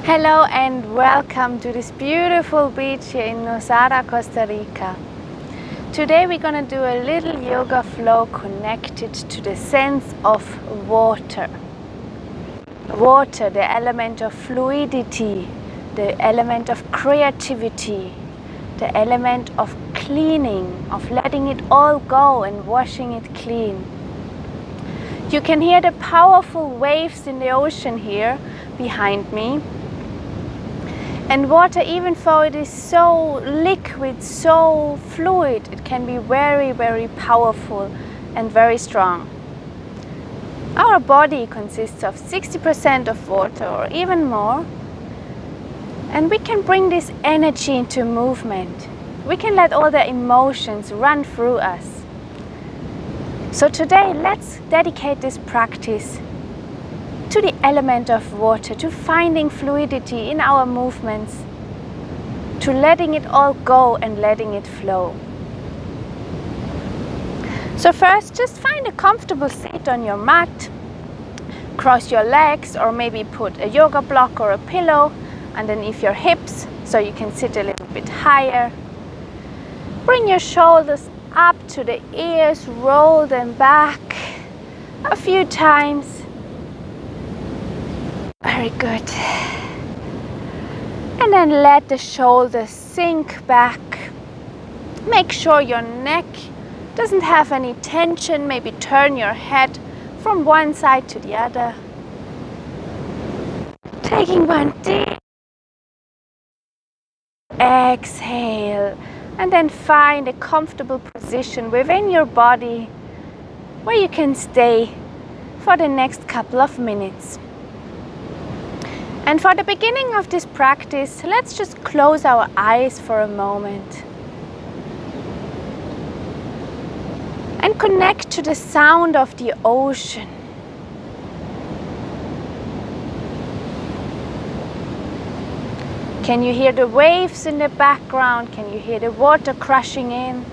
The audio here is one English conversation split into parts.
Hello and welcome to this beautiful beach here in Nosara, Costa Rica. Today we're going to do a little yoga flow connected to the sense of water. Water, the element of fluidity, the element of creativity, the element of cleaning, of letting it all go and washing it clean. You can hear the powerful waves in the ocean here behind me. And water, even though it is so liquid, so fluid, it can be very, very powerful and very strong. Our body consists of 60% of water or even more. And we can bring this energy into movement. We can let all the emotions run through us. So today, let's dedicate this practice to the element of water, to finding fluidity in our movements, to letting it all go and letting it flow. So first, just find a comfortable seat on your mat, cross your legs or maybe put a yoga block or a pillow underneath your hips so you can sit a little bit higher. Bring your shoulders up to the ears, roll them back a few times. Very good. And then let the shoulders sink back. Make sure your neck doesn't have any tension. Maybe turn your head from one side to the other. Taking one deep exhale. And then find a comfortable position within your body where you can stay for the next couple of minutes. And for the beginning of this practice, let's just close our eyes for a moment and connect to the sound of the ocean. Can you hear the waves in the background? Can you hear the water crashing in?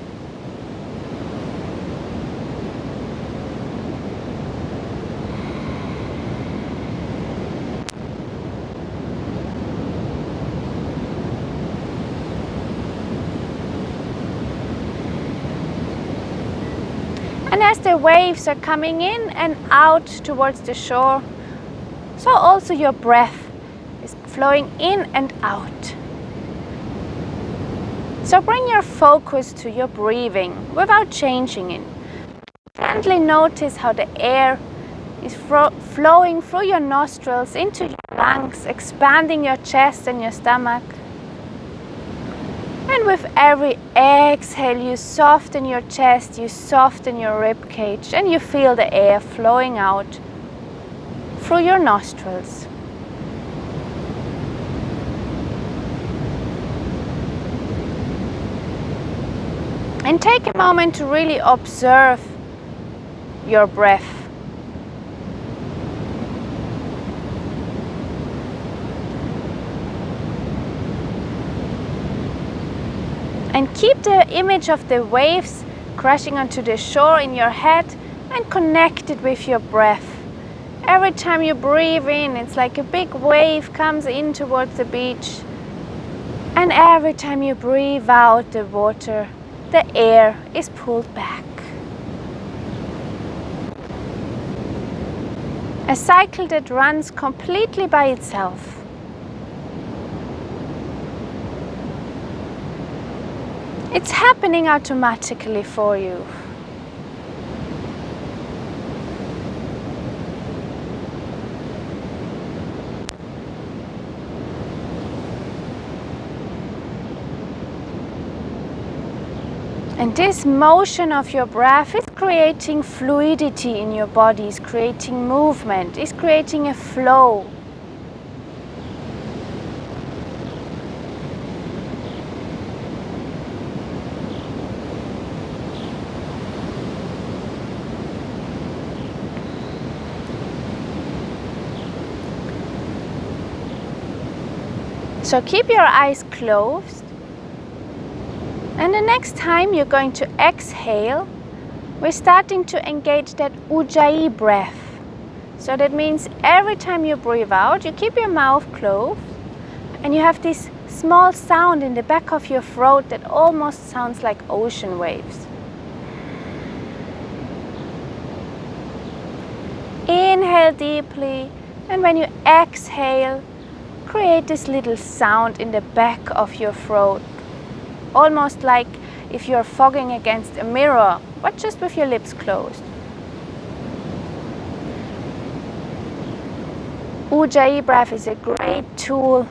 And as the waves are coming in and out towards the shore, so also your breath is flowing in and out. So bring your focus to your breathing without changing it. Gently notice how the air is flowing through your nostrils into your lungs, expanding your chest and your stomach. And with every exhale, you soften your chest, you soften your rib cage, and you feel the air flowing out through your nostrils. And take a moment to really observe your breath. And keep the image of the waves crashing onto the shore in your head and connect it with your breath. Every time you breathe in, it's like a big wave comes in towards the beach. And every time you breathe out the water, the air is pulled back. A cycle that runs completely by itself. It's happening automatically for you. And this motion of your breath is creating fluidity in your body, is creating movement, is creating a flow. So keep your eyes closed. And the next time you're going to exhale, we're starting to engage that Ujjayi breath. So that means every time you breathe out, you keep your mouth closed And you have this small sound in the back of your throat that almost sounds like ocean waves. Inhale deeply, and when you exhale, create this little sound in the back of your throat, almost like if you're fogging against a mirror, but just with your lips closed. Ujjayi breath is a great tool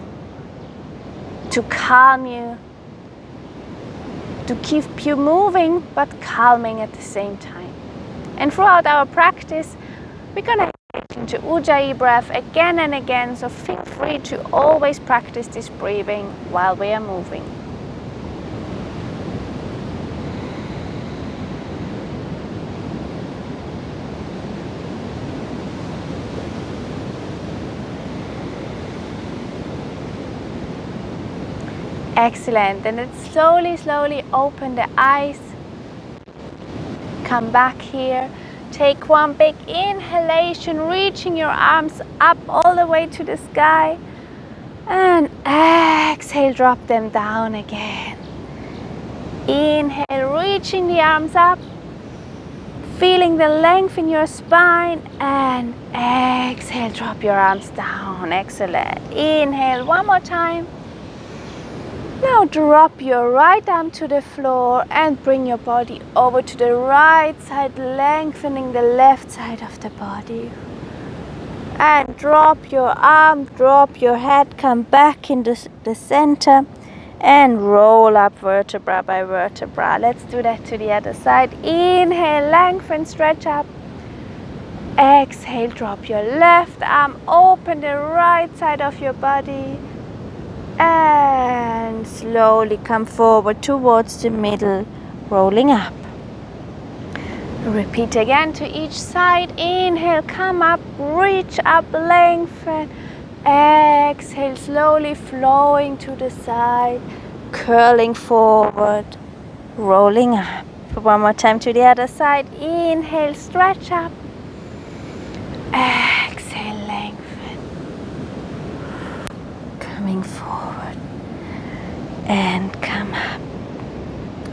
to calm you, to keep you moving but calming at the same time. And throughout our practice, we're going to get into Ujjayi breath again and again, so feel free to always practice this breathing while we are moving. Excellent. And then slowly open the eyes. Come back here. Take one big inhalation, reaching your arms up all the way to the sky. And exhale, drop them down again. Inhale, reaching the arms up. Feeling the length in your spine. And exhale, drop your arms down. Excellent. Inhale one more time. Now drop your right arm to the floor and bring your body over to the right side, lengthening the left side of the body. And drop your arm, drop your head, come back into the center and roll up vertebra by vertebra. Let's do that to the other side. Inhale, lengthen, stretch up. Exhale, drop your left arm, open the right side of your body. And slowly come forward towards the middle, rolling up. Repeat again to each side. Inhale, come up, reach up, lengthen. Exhale, slowly flowing to the side, curling forward, rolling up. One more time to the other side. Inhale, stretch up. Exhale, lengthen. Coming forward and come up.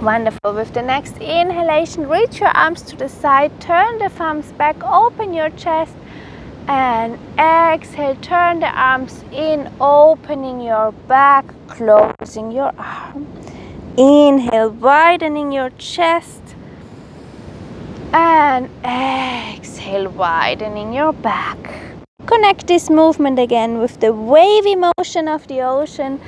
Wonderful. With the next inhalation, reach your arms to the side, turn the thumbs back, open your chest, and exhale, turn the arms in, opening your back, closing your arm. Inhale, widening your chest, and exhale, widening your back. Connect this movement again with the wavy motion of the ocean.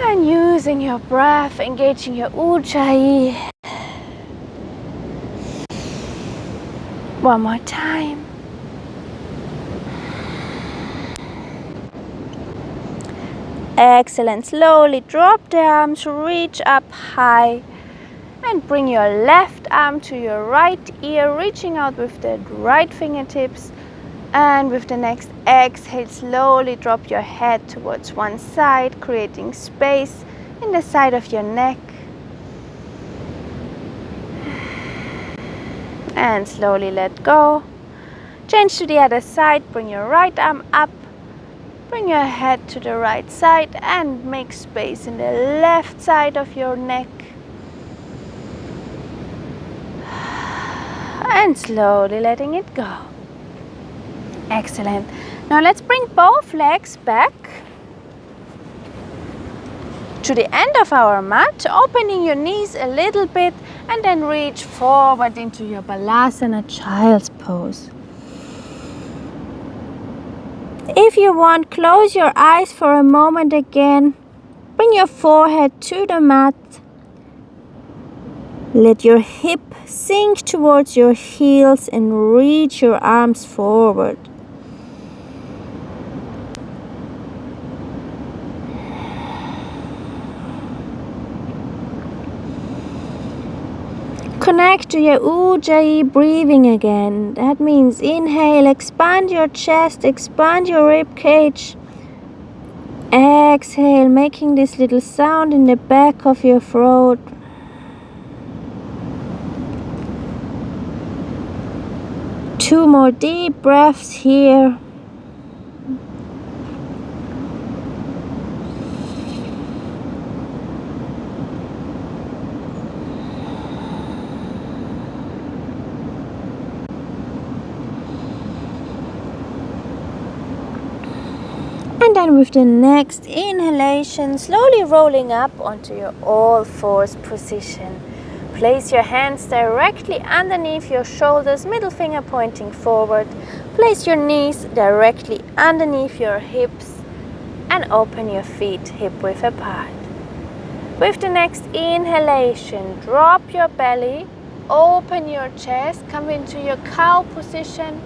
And using your breath, engaging your Ujjayi. One more time. Excellent. Slowly drop the arms, reach up high. And bring your left arm to your right ear, reaching out with the right fingertips. And with the next exhale, slowly drop your head towards one side, creating space in the side of your neck. And slowly let go. Change to the other side, bring your right arm up, bring your head to the right side and make space in the left side of your neck. And slowly letting it go. Excellent. Now let's bring both legs back to the end of our mat, opening your knees a little bit and then reach forward into your Balasana child's pose. If you want, close your eyes for a moment again. Bring your forehead to the mat. Let your hip sink towards your heels and reach your arms forward. Connect to your Ujjayi breathing again. That means inhale, expand your chest, expand your rib cage. Exhale, making this little sound in the back of your throat. Two more deep breaths here. Then with the next inhalation, slowly rolling up onto your all fours position. Place your hands directly underneath your shoulders, middle finger pointing forward. Place your knees directly underneath your hips and open your feet hip width apart. With the next inhalation, drop your belly, open your chest, come into your cow position,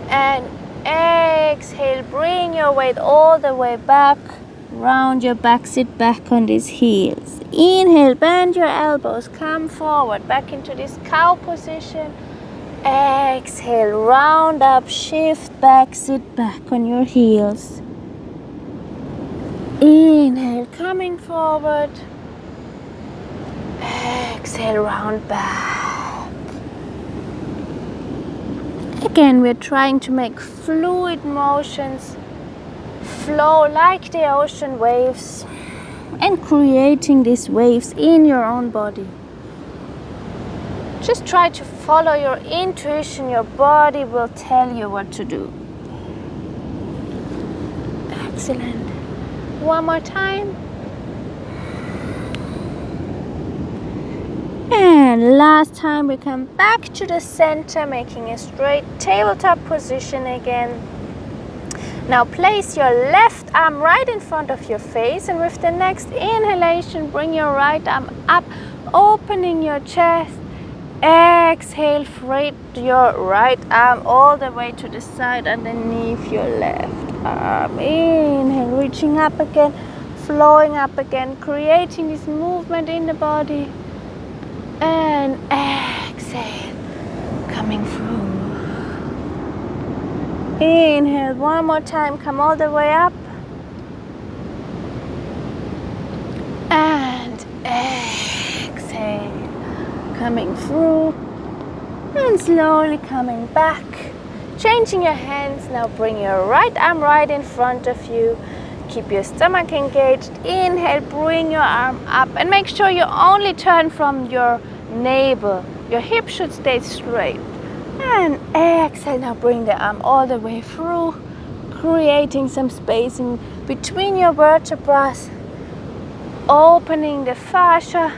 and exhale, bring your weight all the way back, round your back, sit back on these heels. Inhale, bend your elbows, come forward, back into this cow position. Exhale, round up, shift back, sit back on your heels. Inhale, coming forward. Exhale, round back. Again, we're trying to make fluid motions flow like the ocean waves and creating these waves in your own body. Just try to follow your intuition. Your body will tell you what to do. Excellent. One more time. And last time we come back to the center, making a straight tabletop position again. Now place your left arm right in front of your face, and with the next inhalation, bring your right arm up, opening your chest. Exhale, freight your right arm all the way to the side underneath your left arm. Inhale, reaching up again, flowing up again, creating this movement in the body. And exhale, coming through. Inhale, one more time, come all the way up. And exhale, coming through. And slowly coming back. Changing your hands, now bring your right arm right in front of you. Keep your stomach engaged. Inhale, bring your arm up and make sure you only turn from your navel. Your hip should stay straight. And exhale, now bring the arm all the way through, creating some space in between your vertebrae, opening the fascia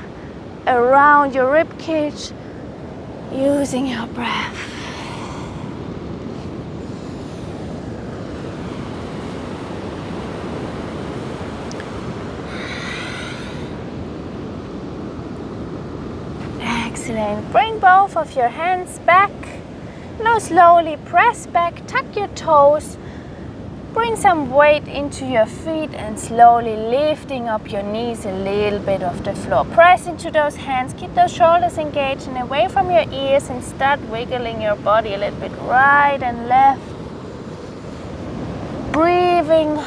around your rib cage, using your breath. Excellent. Bring both of your hands back. Now slowly press back, tuck your toes, bring some weight into your feet and slowly lifting up your knees a little bit off the floor. Press into those hands, keep those shoulders engaged and away from your ears, and start wiggling your body a little bit right and left. Breathing,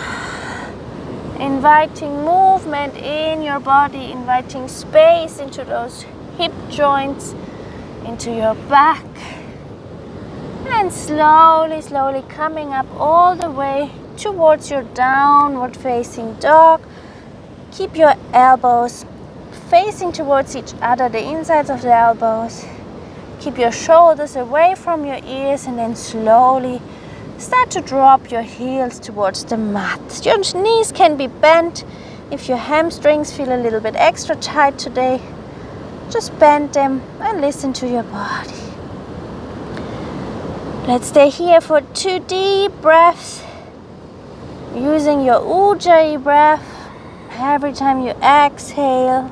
inviting movement in your body, inviting space into those hip joints, into your back. And slowly, slowly coming up all the way towards your downward facing dog. Keep your elbows facing towards each other, the insides of the elbows. Keep your shoulders away from your ears, and then slowly start to drop your heels towards the mat. Your knees can be bent. If your hamstrings feel a little bit extra tight today, just bend them and listen to your body. Let's stay here for 2 deep breaths, using your Ujjayi breath every time you exhale.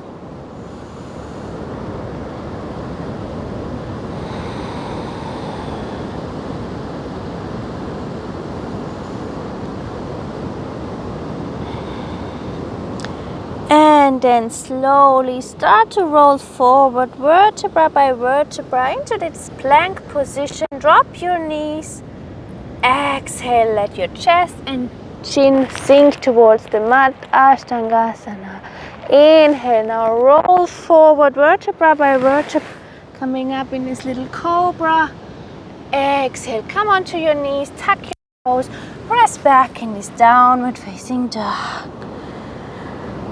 And then slowly start to roll forward, vertebra by vertebra, into this plank position. Drop your knees. Exhale, let your chest and chin sink towards the mat, Ashtangasana. Inhale, now roll forward, vertebra by vertebra, coming up in this little cobra. Exhale, come onto your knees, tuck your toes, press back in this downward facing dog.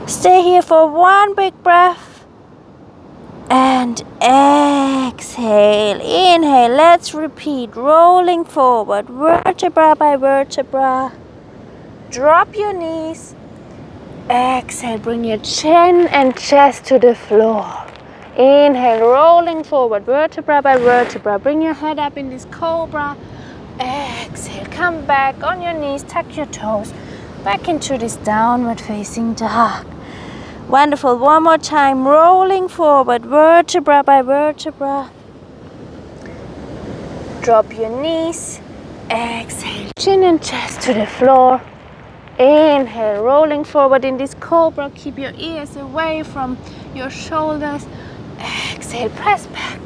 Stay here for 1 big breath and exhale. Inhale, let's repeat, rolling forward, vertebra by vertebra. Drop your knees. Exhale, bring your chin and chest to the floor. Inhale, rolling forward, vertebra by vertebra. Bring your head up in this cobra. Exhale, come back on your knees, tuck your toes. Back into this downward facing dog. Wonderful. One more time, rolling forward, vertebra by vertebra. Drop your knees. Exhale, chin and chest to the floor. Inhale, rolling forward in this cobra. Keep your ears away from your shoulders. Exhale, press back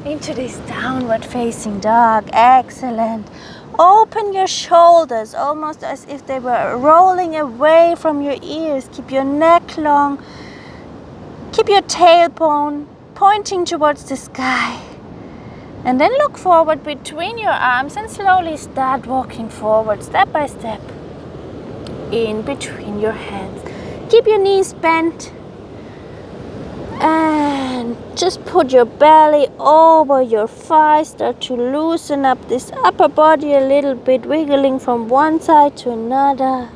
into this downward facing dog. Excellent. Open your shoulders almost as if they were rolling away from your ears. Keep your neck long. Keep your tailbone pointing towards the sky. And then look forward between your arms and slowly start walking forward step by step in between your hands. Keep your knees bent and just put your belly over your thighs. Start to loosen up this upper body a little bit, wiggling from one side to another.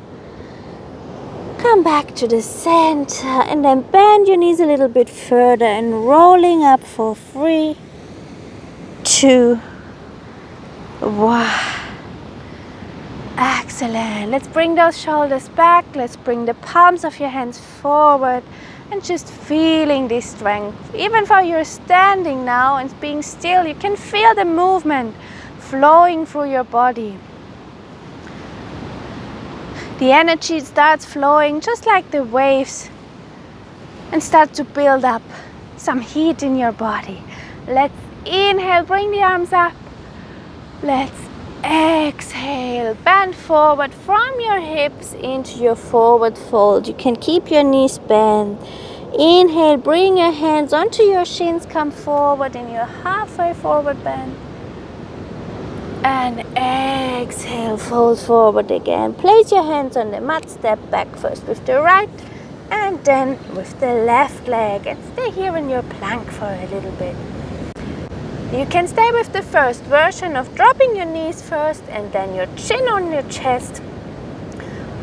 Come back to the center and then bend your knees a little bit further and rolling up for 3, 2, 1. Excellent. Let's bring those shoulders back. Let's bring the palms of your hands forward and just feeling this strength. Even while you're standing now and being still, you can feel the movement flowing through your body. The energy starts flowing just like the waves and start to build up some heat in your body. Let's inhale, bring the arms up. Let's exhale, bend forward from your hips into your forward fold. You can keep your knees bent. Inhale, bring your hands onto your shins, come forward in your halfway forward bend. And exhale, fold forward again. Place your hands on the mat, step back first with the right and then with the left leg. And stay here in your plank for a little bit. You can stay with the first version of dropping your knees first and then your chin on your chest.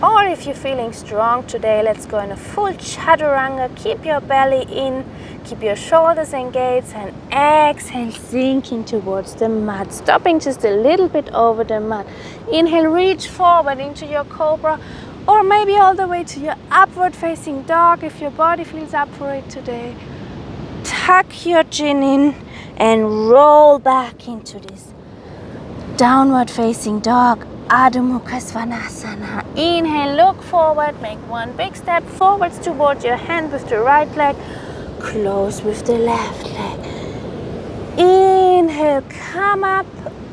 Or if you're feeling strong today, let's go in a full chaturanga. Keep your belly in, keep your shoulders engaged and exhale, sinking towards the mat. Stopping just a little bit over the mat. Inhale, reach forward into your cobra or maybe all the way to your upward facing dog if your body feels up for it today. Tuck your chin in and roll back into this downward facing dog, Adho Mukha Svanasana. Inhale, look forward, make one big step forwards towards your hand with the right leg, close with the left leg. Inhale, come up,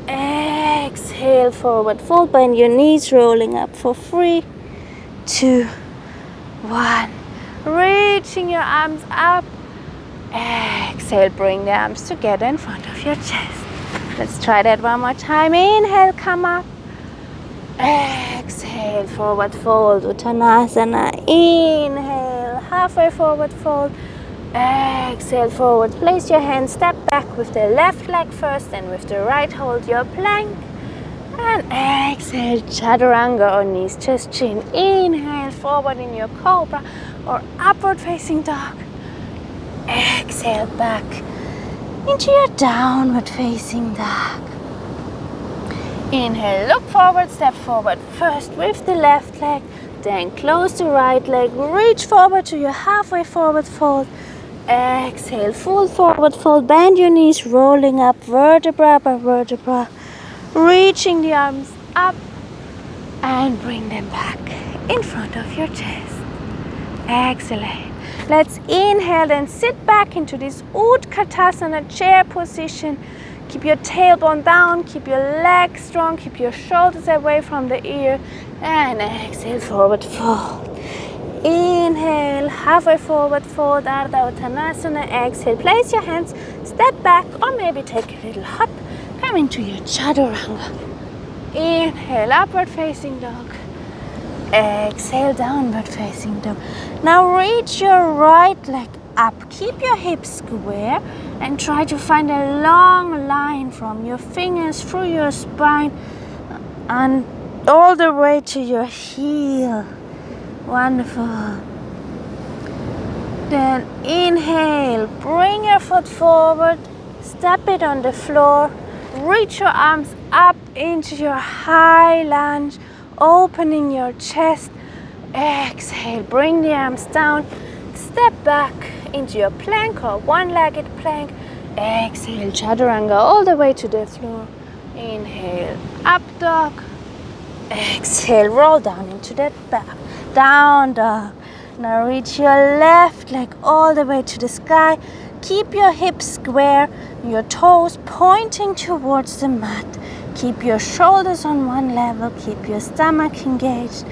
exhale, forward fold, bend your knees, rolling up for 3, 2, 1. Reaching your arms up. Exhale, bring the arms together in front of your chest. Let's try that one more time. Inhale, come up. Exhale, forward fold, Uttanasana. Inhale, halfway forward fold. Exhale, forward. Place your hands, step back with the left leg first and with the right hold your plank. And exhale, chaturanga or knees, chest, chin. Inhale, forward in your cobra or upward facing dog. Exhale, back into your downward facing dog. Inhale, look forward, step forward first with the left leg, then close the right leg, reach forward to your halfway forward fold. Exhale, full forward fold, bend your knees, rolling up vertebra by vertebra, reaching the arms up and bring them back in front of your chest. Excellent. Let's inhale and sit back into this Utkatasana chair position. Keep your tailbone down, keep your legs strong, keep your shoulders away from the ear. And exhale, forward fold. Inhale, halfway forward fold, Ardha Uttanasana. Exhale, place your hands, step back or maybe take a little hop. Come into your chaturanga. Inhale, upward facing dog. Exhale, downward facing dog. Now reach your right leg up. Keep your hips square and try to find a long line from your fingers through your spine and all the way to your heel. Wonderful. Then inhale, bring your foot forward, step it on the floor, reach your arms up into your high lunge, opening your chest. Exhale, bring the arms down, step back into your plank or one-legged plank. Exhale, chaturanga all the way to the floor. Inhale, up dog. Exhale, roll down into that back. Down dog. Now reach your left leg all the way to the sky. Keep your hips square, your toes pointing towards the mat. Keep your shoulders on one level, keep your stomach engaged.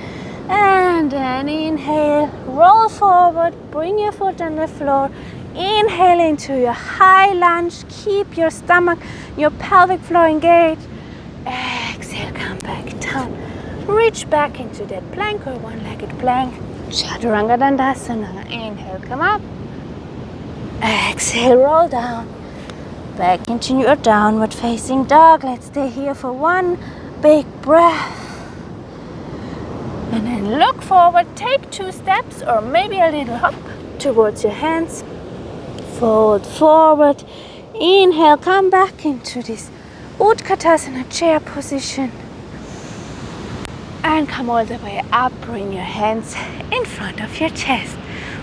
And then inhale, roll forward, bring your foot on the floor. Inhale into your high lunge, keep your stomach, your pelvic floor engaged. Exhale, come back down. Reach back into that plank or one-legged plank. Chaturanga Dandasana. Inhale, come up. Exhale, roll down. Back into your downward facing dog. Let's stay here for one big breath. And then look forward, take 2 steps or maybe a little hop towards your hands. Fold forward. Inhale, come back into this Utkatasana chair position. And come all the way up, bring your hands in front of your chest.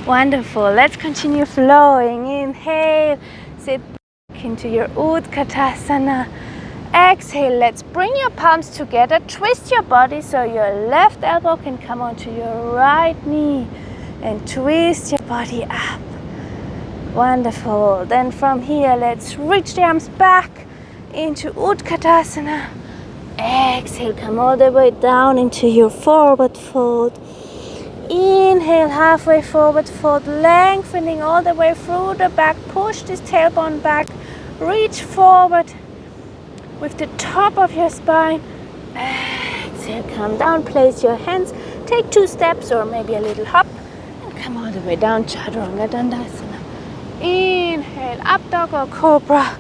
Wonderful, let's continue flowing. Inhale, sit back into your Utkatasana. Exhale, let's bring your palms together, twist your body so your left elbow can come onto your right knee and twist your body up. Wonderful, then from here let's reach the arms back into Utkatasana. Exhale, come all the way down into your forward fold. Inhale, halfway forward fold, lengthening all the way through the back. Push this tailbone back, reach forward with the top of your spine. Exhale, come down, place your hands, take 2 steps or maybe a little hop and come all the way down, Chaturanga Dandasana. Inhale, up dog or cobra.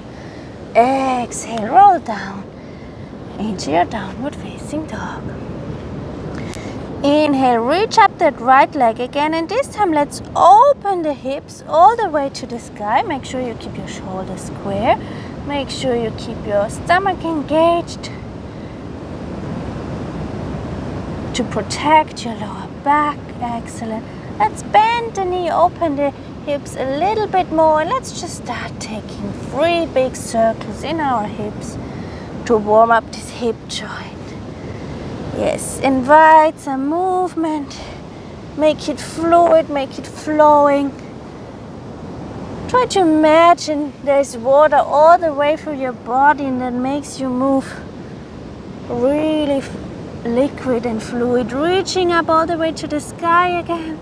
Exhale, roll down into your downward facing dog. Inhale, reach up that right leg again, and this time let's open the hips all the way to the sky. Make sure you keep your shoulders square. Make sure you keep your stomach engaged to protect your lower back. Excellent. Let's bend the knee, open the hips a little bit more, and let's just start taking 3 big circles in our hips to warm up this hip joint. Yes, invite some movement. Make it fluid, make it flowing. Try to imagine there's water all the way through your body and that makes you move really liquid and fluid, reaching up all the way to the sky again.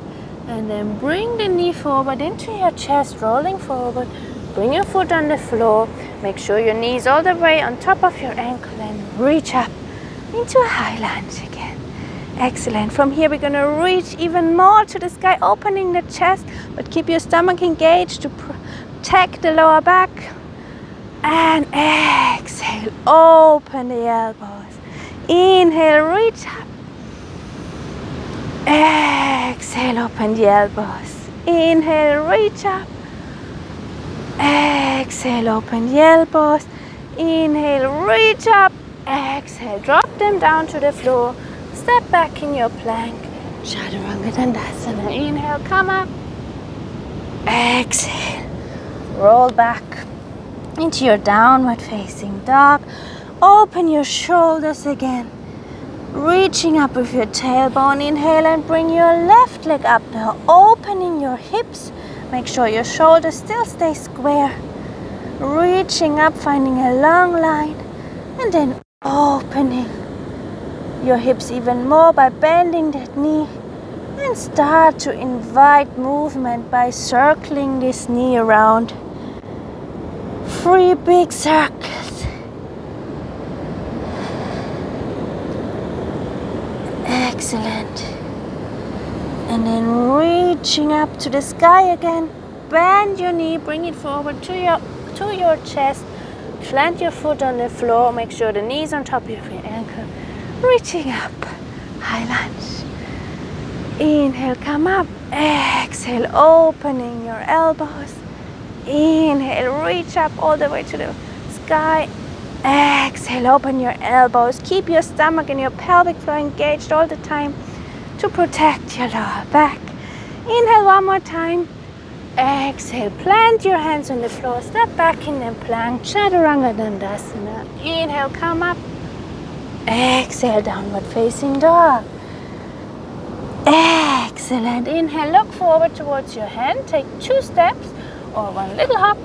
And then bring the knee forward into your chest, rolling forward. Bring your foot on the floor. Make sure your knees all the way on top of your ankle and reach up into a high lunge again. Excellent. From here we're going to reach even more to the sky, opening the chest, but keep your stomach engaged to protect the lower back. And exhale, open the elbows. Inhale, reach up. Exhale, open the elbows. Inhale, reach up. Exhale, open the elbows. Inhale, reach up. Exhale, drop them down to the floor. Step back in your plank. Chaturanga Dandasana. Inhale, come up. Exhale, roll back into your downward facing dog. Open your shoulders again. Reaching up with your tailbone. Inhale and bring your left leg up now. Opening your hips. Make sure your shoulders still stay square. Reaching up, finding a long line. And then opening your hips even more by bending that knee. And start to invite movement by circling this knee around. 3 big circles. Excellent. And then reaching up to the sky again. Bend your knee, bring it forward to your chest. Plant your foot on the floor. Make sure the knee's on top of your ankle. reaching up, high lunge. Inhale, come up. Exhale, opening your elbows. Inhale, reach up all the way to the sky. Exhale, open your elbows. Keep your stomach and your pelvic floor engaged all the time to protect your lower back. Inhale one more time. Exhale, plant your hands on the floor. Step back in and plank, Chaturanga Dandasana. Inhale, come up. Exhale, downward facing dog. Excellent. Inhale, look forward towards your hand. Take 2 steps or 1 little hop.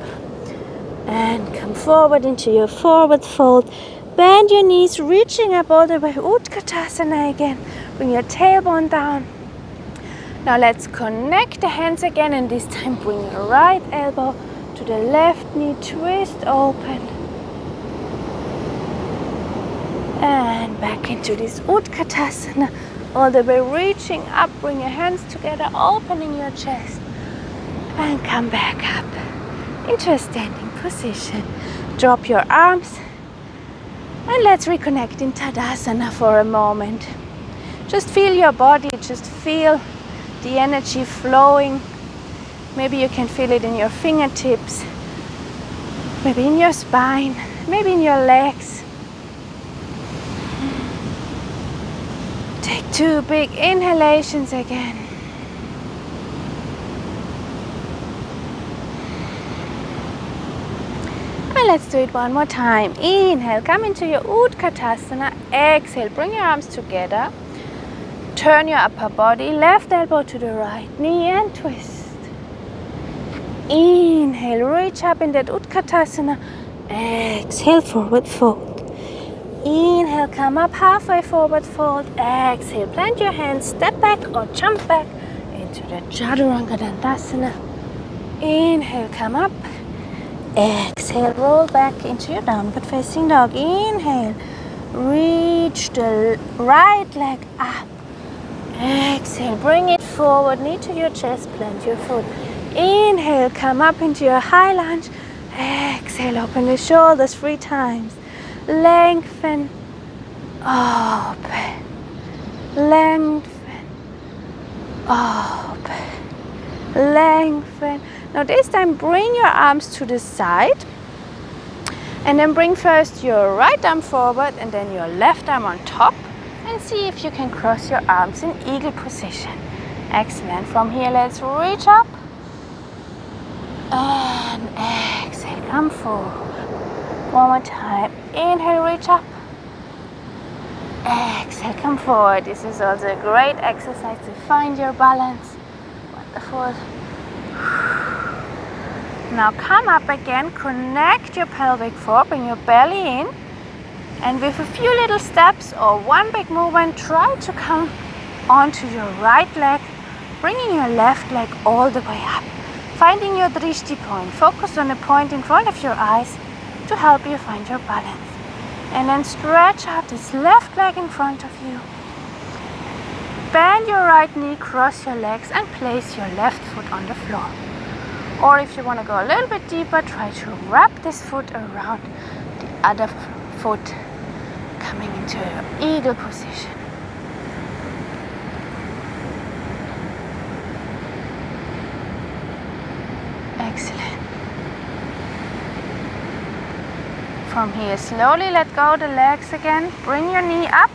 And come forward into your forward fold. Bend your knees, reaching up all the way. Utkatasana again. Bring your tailbone down. Now let's connect the hands again, and this time bring your right elbow to the left knee. Twist open. And back into this Utkatasana. All the way reaching up. Bring your hands together, opening your chest. And come back up into a standing position. Drop your arms. And let's reconnect in Tadasana for a moment. Just feel your body, just feel the energy flowing. Maybe you can feel it in your fingertips, maybe in your spine, maybe in your legs. Take 2 big inhalations again. And let's do it one more time. Inhale, come into your Utkatasana. Exhale, bring your arms together. Turn your upper body, left elbow to the right knee and twist. Inhale, reach up in that Utkatasana. Exhale, forward fold. Inhale, come up halfway, forward fold. Exhale, plant your hands, step back or jump back into the Chaturanga Dandasana. Inhale, come up. Exhale, roll back into your downward facing dog. Inhale, reach the right leg up. Exhale, bring it forward, knee to your chest, plant your foot. Inhale, come up into your high lunge. Exhale, open the shoulders 3 times. Lengthen, open, lengthen, open, lengthen. Now this time bring your arms to the side. And then bring first your right arm forward and then your left arm on top. And see if you can cross your arms in eagle position. Excellent. From here, let's reach up. And exhale, come forward. One more time. Inhale, reach up. Exhale, come forward. This is also a great exercise to find your balance. Wonderful. Now come up again. Connect your pelvic floor. Bring your belly in. And with a few little steps or 1 big movement, try to come onto your right leg, bringing your left leg all the way up. Finding your drishti point. Focus on the point in front of your eyes to help you find your balance. And then stretch out this left leg in front of you. Bend your right knee, cross your legs, and place your left foot on the floor. Or if you want to go a little bit deeper, try to wrap this foot around the other foot, coming into your eagle position. Excellent. From here, slowly let go the legs again. Bring your knee up.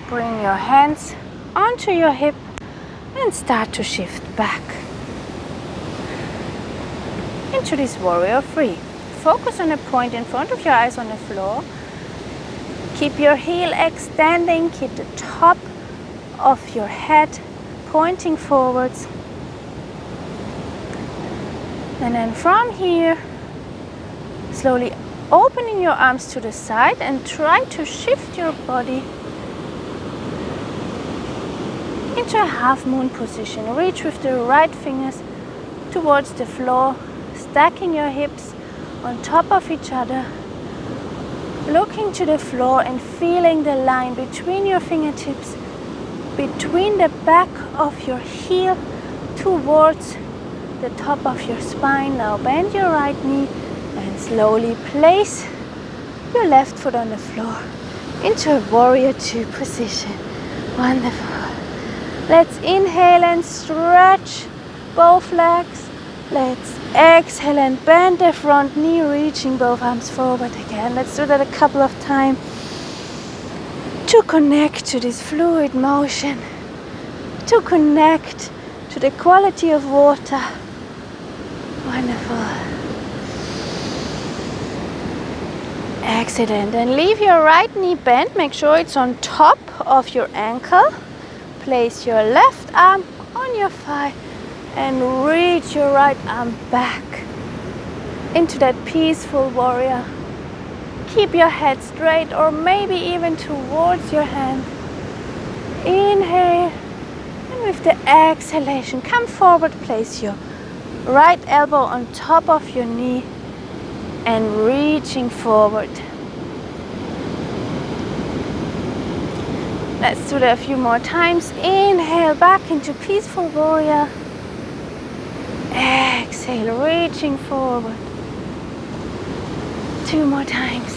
Bring your hands onto your hip and start to shift back into this warrior 3. Focus on the point in front of your eyes on the floor. Keep your heel extending. Keep the top of your head pointing forwards. And then from here, slowly opening your arms to the side and try to shift your body into a half moon position. Reach with the right fingers towards the floor, stacking your hips on top of each other, looking to the floor and feeling the line between your fingertips, between the back of your heel towards the top of your spine. Now bend your right knee and slowly place your left foot on the floor. into a warrior two position. Wonderful. Let's inhale and stretch both legs. Let's exhale and bend the front knee, reaching both arms forward again. Let's do that a couple of times to connect to this fluid motion, to connect to the quality of water. Wonderful. Excellent. And leave your right knee bent. Make sure it's on top of your ankle. Place your left arm on your thigh and reach your right arm back into that peaceful warrior. Keep your head straight or maybe even towards your hand. Inhale, and with the exhalation, come forward, place your right elbow on top of your knee and reaching forward. Let's do that a few more times. Inhale back into peaceful warrior. Exhale, reaching forward. 2 more times.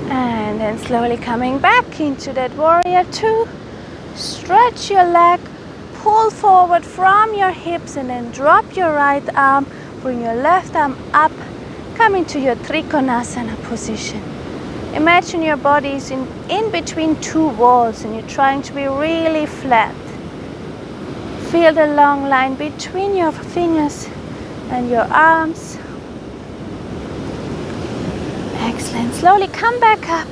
And then slowly coming back into that warrior two. Stretch your leg, pull forward from your hips and then drop your right arm. Bring your left arm up, come into your Trikonasana position. Imagine your body is in between two walls and you're trying to be really flat. Feel the long line between your fingers and your arms. Excellent. Slowly come back up.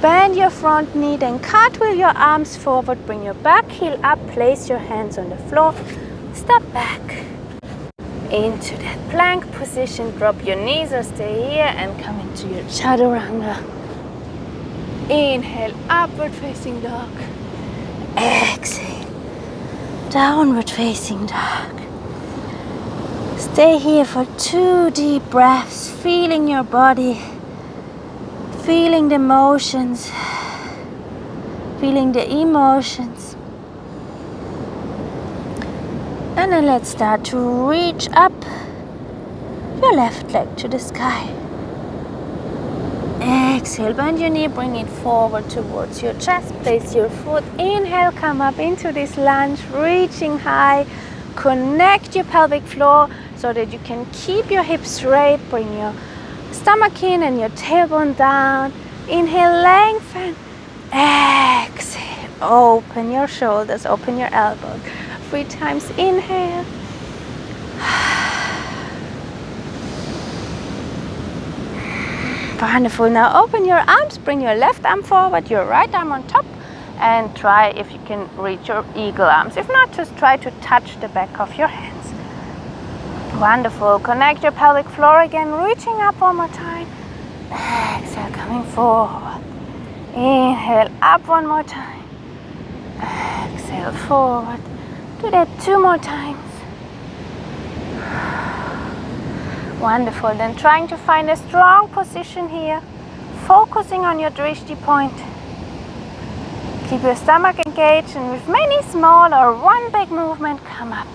Bend your front knee, then cartwheel your arms forward. Bring your back heel up. Place your hands on the floor. Step back into that plank position. Drop your knees or stay here and come into your Chaturanga. Inhale, upward facing dog. Exhale, downward facing dog. Stay here for 2 deep breaths, feeling your body, feeling the motions, feeling the emotions. And then let's start to reach up your left leg to the sky. Exhale, bend your knee, bring it forward towards your chest. Place your foot. Inhale, come up into this lunge, reaching high. Connect your pelvic floor so that you can keep your hips straight. Bring your stomach in and your tailbone down. Inhale, lengthen. Exhale, open your shoulders, open your elbows. 3 times, inhale. Wonderful. Now open your arms, bring your left arm forward, your right arm on top, and try if you can reach your eagle arms. If not, just try to touch the back of your hands. Wonderful. Connect your pelvic floor again, reaching up one more time. Exhale, coming forward. Inhale, up one more time. Exhale, forward. Do that 2 more times. Wonderful. Then trying to find a strong position here, focusing on your drishti point. Keep your stomach engaged, and with many small or one big movement, come up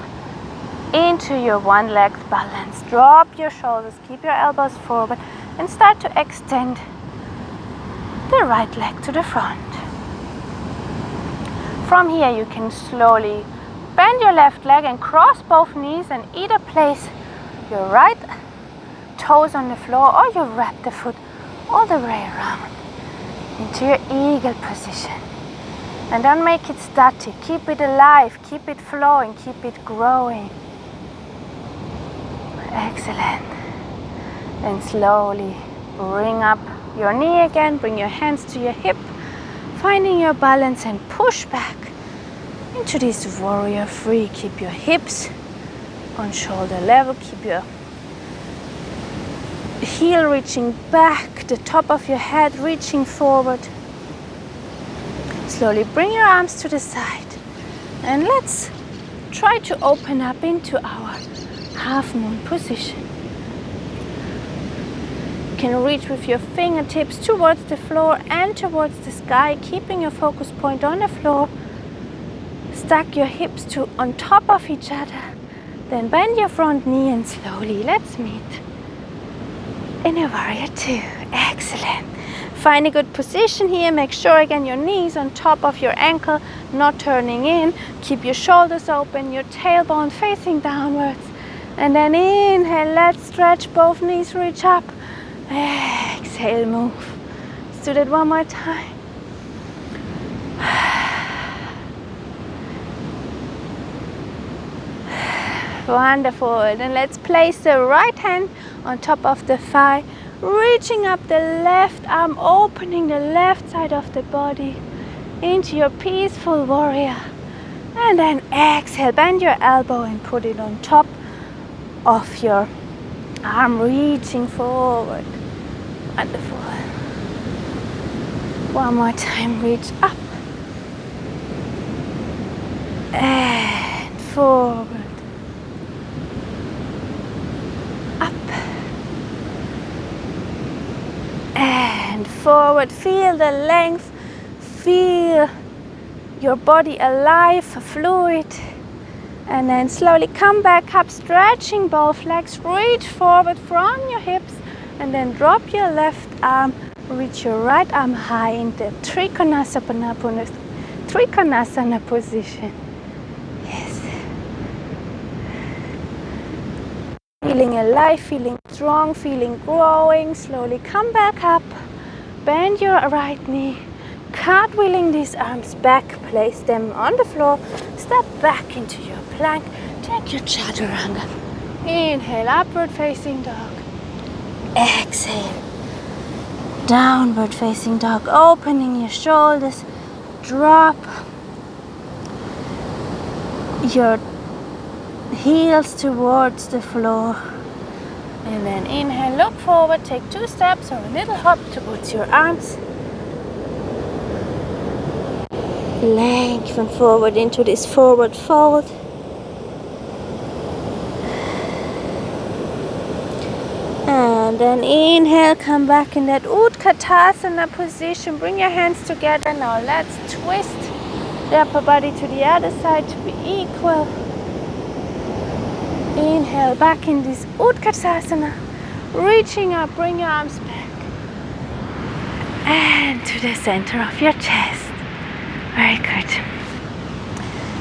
into your one-legged balance. Drop your shoulders, keep your elbows forward, and start to extend the right leg to the front. From here, you can slowly bend your left leg and cross both knees and either place your right toes on the floor or you wrap the foot all the way around into your eagle position. And don't make it static. Keep it alive, keep it flowing, keep it growing. Excellent. Then slowly bring up your knee again, bring your hands to your hip, finding your balance and push back into this warrior three. Keep your hips on shoulder level, keep your heel reaching back, the top of your head reaching forward. Slowly bring your arms to the side and let's try to open up into our half moon position. You can reach with your fingertips towards the floor and towards the sky, keeping your focus point on the floor. Stack your hips on top of each other. Then bend your front knee and slowly let's meet in a warrior two. Excellent. Find a good position here. Make sure again your knees on top of your ankle, not turning in. Keep your shoulders open, your tailbone facing downwards. And then inhale, let's stretch both knees, reach up. Exhale, move. Let's do that one more time. Wonderful. Then let's place the right hand on top of the thigh, reaching up the left arm, opening the left side of the body into your peaceful warrior. And then exhale, bend your elbow and put it on top of your arm, reaching forward. Wonderful. One more time, reach up and forward. And forward, feel the length, feel your body alive, fluid. And then slowly come back up, stretching both legs, reach forward from your hips, and then drop your left arm, reach your right arm high in the Trikonasana position. Yes. Feeling alive, feeling strong, feeling growing. Slowly come back up, bend your right knee, cartwheeling these arms back, place them on the floor, step back into your plank, take your chaturanga. Inhale, upward facing dog. Exhale, downward facing dog, opening your shoulders, drop your heels towards the floor. And then inhale, look forward, take 2 steps or a little hop towards your arms. Lengthen forward into this forward fold. And then inhale, come back in that Utkatasana position. Bring your hands together. Now let's twist the upper body to the other side to be equal. Inhale, back in this Utkatasana. Reaching up, bring your arms back. And to the center of your chest. Very good.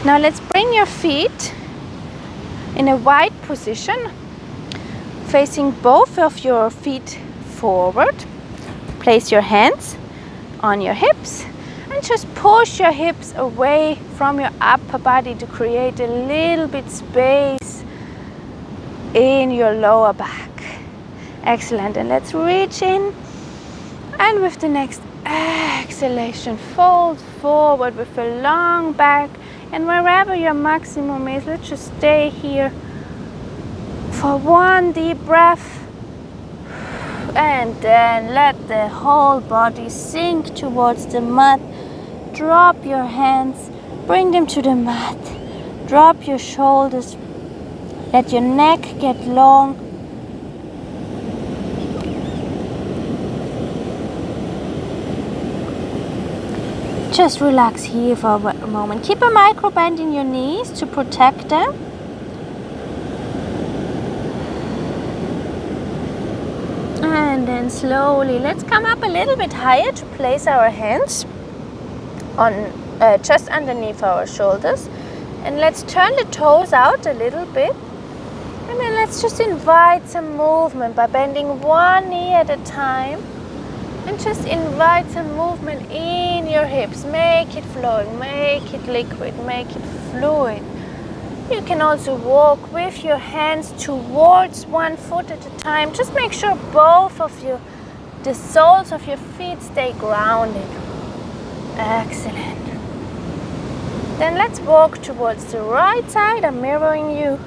Now let's bring your feet in a wide position, facing both of your feet forward. Place your hands on your hips and just push your hips away from your upper body to create a little bit space in your lower back. Excellent. And let's reach in, and with the next exhalation, fold forward with a long back, and wherever your maximum is, let's just stay here for one deep breath, and then let the whole body sink towards the mat. Drop your hands, bring them to the mat, drop your shoulders, let your neck get long. Just relax here for a moment. Keep a micro bend in your knees to protect them. And then slowly, let's come up a little bit higher to place our hands on just underneath our shoulders. And let's turn the toes out a little bit. And then let's just invite some movement by bending one knee at a time. And just invite some movement in your hips. Make it flowing, make it liquid, make it fluid. You can also walk with your hands towards one foot at a time. Just make sure both of the soles of your feet stay grounded. Excellent. Then let's walk towards the right side. I'm mirroring you.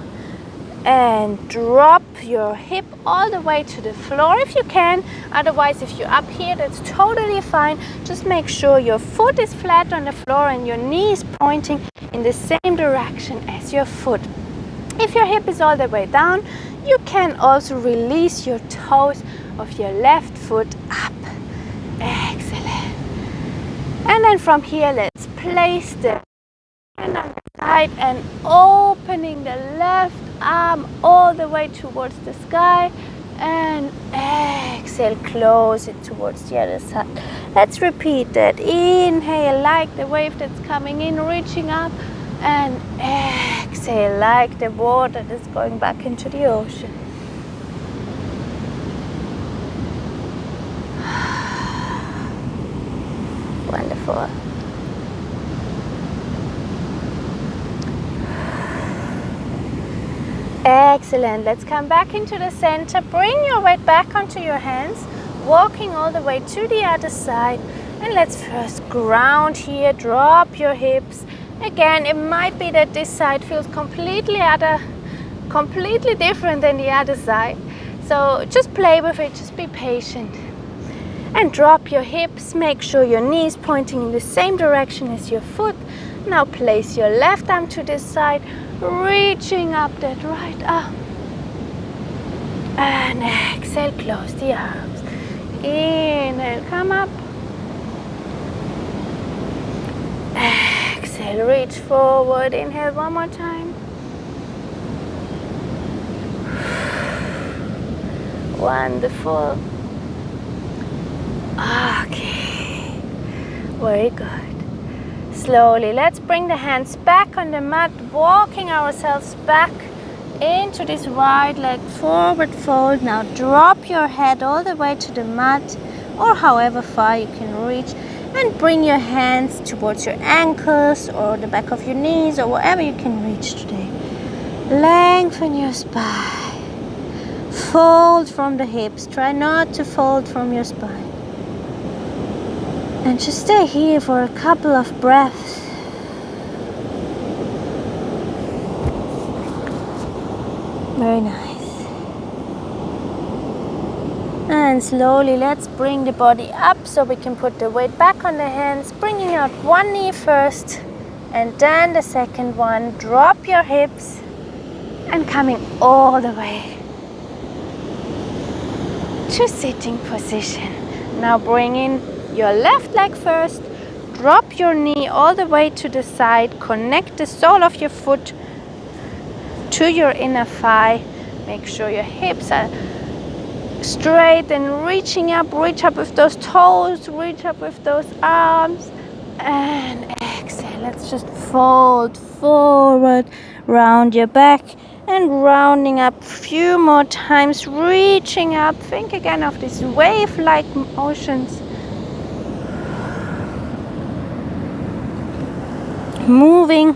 And drop your hip all the way to the floor if you can. Otherwise, if you're up here, that's totally fine. Just make sure your foot is flat on the floor and your knee is pointing in the same direction as your foot. If your hip is all the way down, you can also release your toes of your left foot up. Excellent. And then from here, let's place the hand on the side and opening the left arm all the way towards the sky, and exhale, close it towards the other side. Let's repeat that. Inhale like the wave that's coming in, reaching up, and exhale like the water that's going back into the ocean. Wonderful. Excellent. Let's come back into the center. Bring your weight back onto your hands, walking all the way to the other side. And let's first ground here. Drop your hips. Again, it might be that this side feels completely different than the other side. So just play with it. Just be patient. And drop your hips. Make sure your knee is pointing in the same direction as your foot. Now place your left arm to this side, reaching up that right arm. And exhale, close the arms. Inhale, come up. Exhale, reach forward. Inhale one more time. Wonderful. Okay, very good. Slowly, let's bring the hands back on the mat, walking ourselves back into this wide leg forward fold. Now drop your head all the way to the mat, or however far you can reach, and bring your hands towards your ankles or the back of your knees, or wherever you can reach today. Lengthen your spine. Fold from the hips. Try not to fold from your spine. And just stay here for a couple of breaths. Very nice. And slowly let's bring the body up so we can put the weight back on the hands, bringing out one knee first and then the second one. Drop your hips and coming all the way to sitting position. Now bring in your left leg first, drop your knee all the way to the side, connect the sole of your foot to your inner thigh. Make sure your hips are straight and reaching up. Reach up with those toes, reach up with those arms, and exhale. Let's just fold forward, round your back, and rounding up a few more times, reaching up. Think again of these wave-like motions. Moving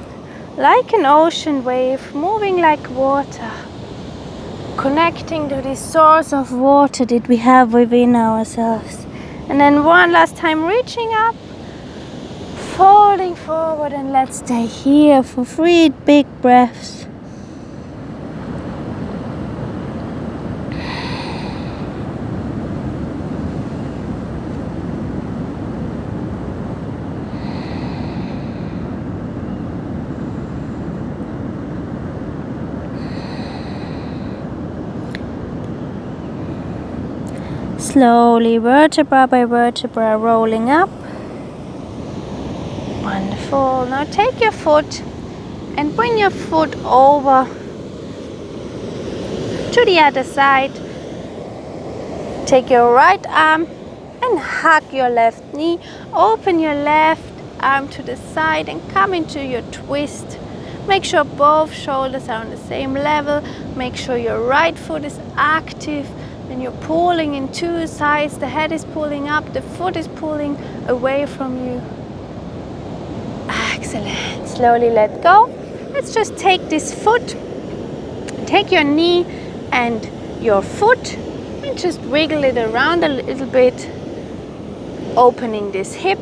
like an ocean wave, moving like water, connecting to this source of water that we have within ourselves. And then one last time, reaching up, folding forward, and let's stay here for 3 big breaths. Slowly, vertebra by vertebra, rolling up. Wonderful. Now take your foot and bring your foot over to the other side. Take your right arm and hug your left knee. Open your left arm to the side and come into your twist. Make sure both shoulders are on the same level. Make sure your right foot is active. And you're pulling in 2 sides. The head is pulling up, the foot is pulling away from you. Excellent. Slowly let go. Let's just take this foot, take your knee and your foot, and just wiggle it around a little bit, opening this hip.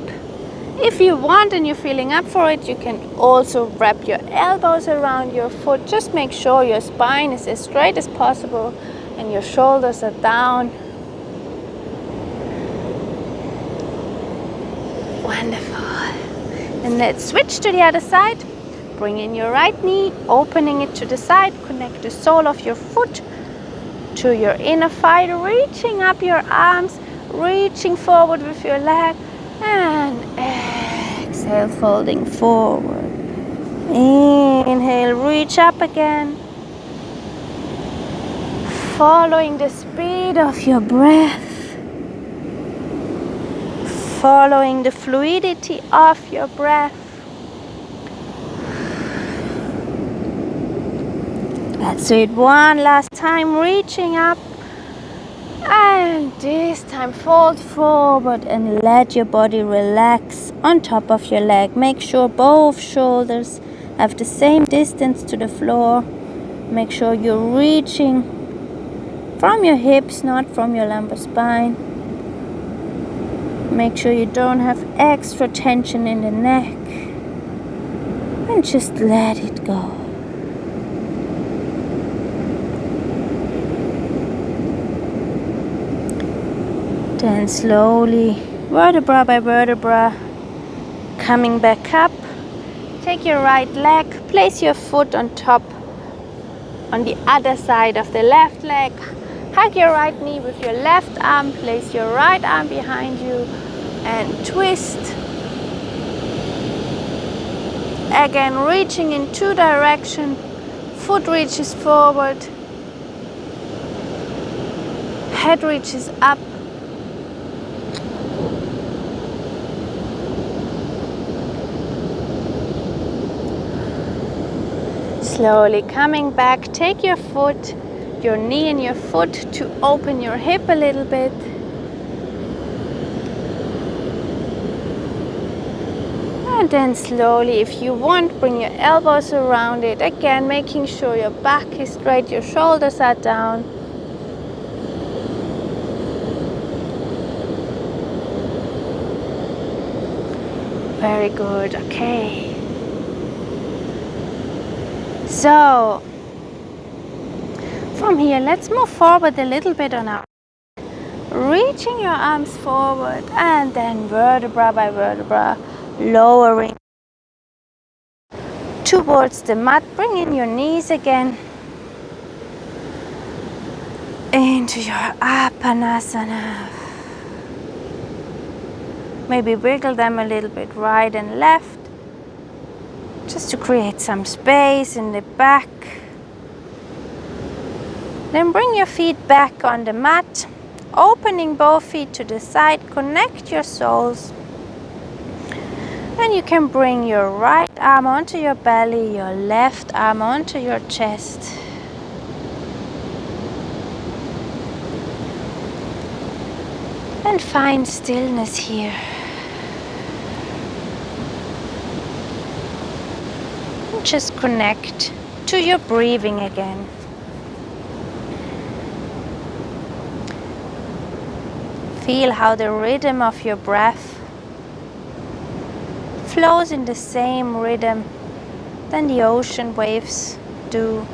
If you want and you're feeling up for it, you can also wrap your elbows around your foot. Just make sure your spine is as straight as possible and your shoulders are down. Wonderful. And let's switch to the other side. Bring in your right knee, opening it to the side. Connect the sole of your foot to your inner thigh, reaching up your arms, reaching forward with your leg, and exhale, folding forward. Inhale, reach up again. Following the speed of your breath, following the fluidity of your breath. Let's do it one last time, reaching up, and this time fold forward and let your body relax on top of your leg. Make sure both shoulders have the same distance to the floor. Make sure you're reaching from your hips, not from your lumbar spine. Make sure you don't have extra tension in the neck, and just let it go. Then slowly, vertebra by vertebra, coming back up. Take your right leg, place your foot on top, on the other side of the left leg. Hug your right knee with your left arm, place your right arm behind you and twist. Again, reaching in two directions, foot reaches forward, head reaches up. Slowly coming back, take your foot, your knee and your foot to open your hip a little bit. And then slowly, if you want, bring your elbows around it. Again, making sure your back is straight, your shoulders are down. Very good, okay. So, from here, let's move forward a little bit on our reaching your arms forward and then vertebra by vertebra, lowering towards the mat. Bring in your knees again into your Apanasana. Maybe wiggle them a little bit right and left, just to create some space in the back. Then bring your feet back on the mat, opening both feet to the side, connect your soles. And you can bring your right arm onto your belly, your left arm onto your chest. And find stillness here. And just connect to your breathing again. Feel how the rhythm of your breath flows in the same rhythm than the ocean waves do.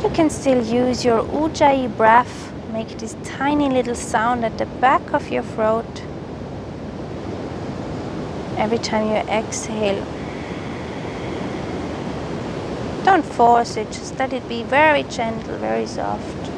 You can still use your Ujjayi breath. Make this tiny little sound at the back of your throat every time you exhale. Don't force it, just let it be very gentle, very soft.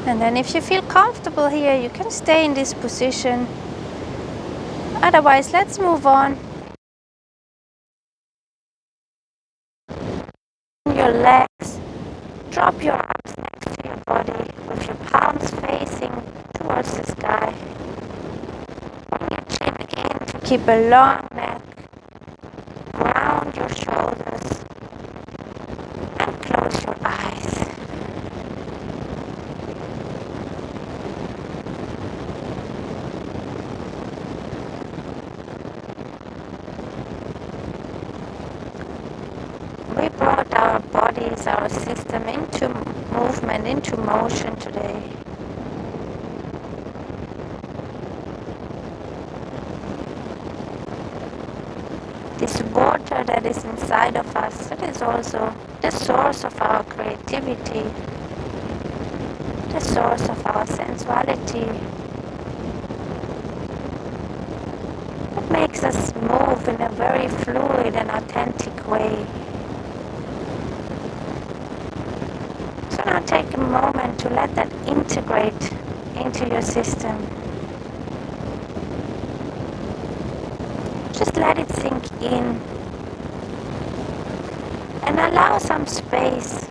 And then if you feel comfortable here, you can stay in this position. Otherwise, let's move on. Your legs, drop your arms next to your body with your palms facing towards the sky. Bring your chin in to keep a long neck. Round your shoulders and close your eyes. We brought our bodies, our system into movement, into motion today. This water that is inside of us, that is also the source of our creativity. the source of our sensuality. It makes us move in a very fluid and authentic way. So now take a moment to let that integrate into your system. Just let it sink in and allow some space.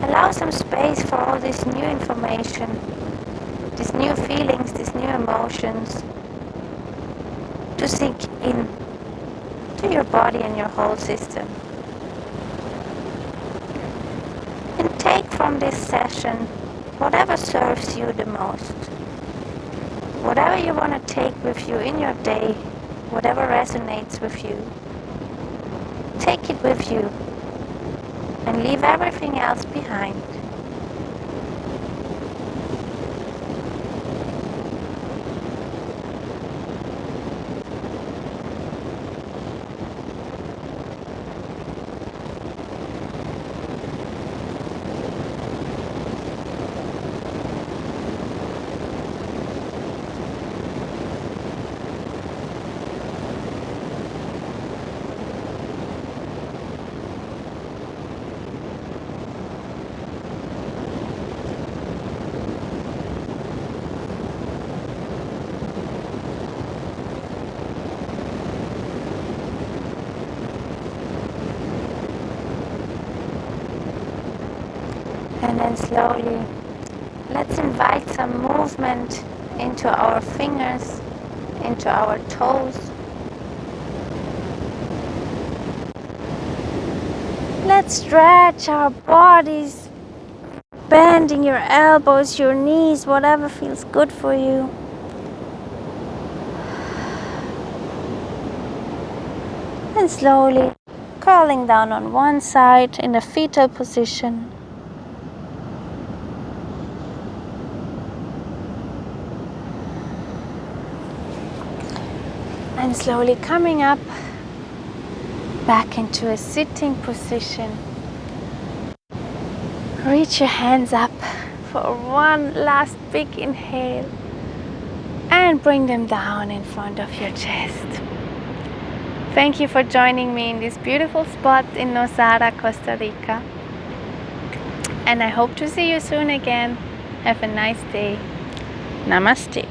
Allow some space for all this new information, these new feelings, these new emotions to sink in to your body and your whole system. And take from this session whatever serves you the most. Whatever you want to take with you in your day, whatever resonates with you, take it with you and leave everything else behind. And then slowly, let's invite some movement into our fingers, into our toes. Let's stretch our bodies, bending your elbows, your knees, whatever feels good for you. And slowly curling down on one side in a fetal position. And slowly coming up back into a sitting position. Reach your hands up for one last big inhale and bring them down in front of your chest. Thank you for joining me in this beautiful spot in Nosara, Costa Rica. And I hope to see you soon again. Have a nice day. Namaste.